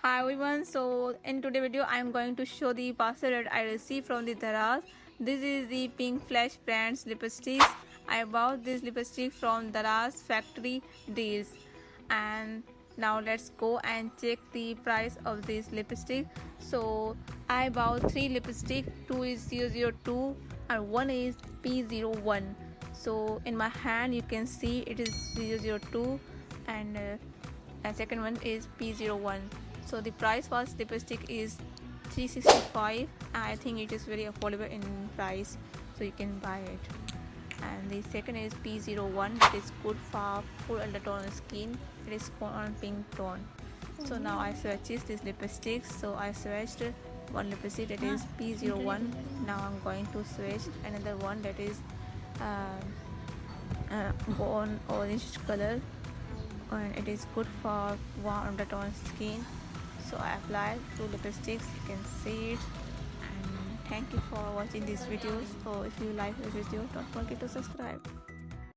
Hi everyone, so in today's video I am going to show the parcel that I received from the Daraz. This is the Pink Flash brand's lipsticks. I bought this lipstick from Daraz factory deals. And now let's go and check the price of this lipstick. So I bought 3 lipstick, 2 is 002 and 1 is P01. So in my hand you can see it is 002 and second one is P01. So the price for lipstick is 365 and I think it is very affordable in price, so you can buy it. And the second is P01, that is good for full undertone skin. It is on pink tone. So now I swatches this lipstick. So I swatched one lipstick that is P01. Now I'm going to swatch another one that is bone orange color, and it is good for warm undertone skin. So I applied 2 lipsticks, you can see it. And thank you for watching this video. So if you like this video, don't forget to subscribe.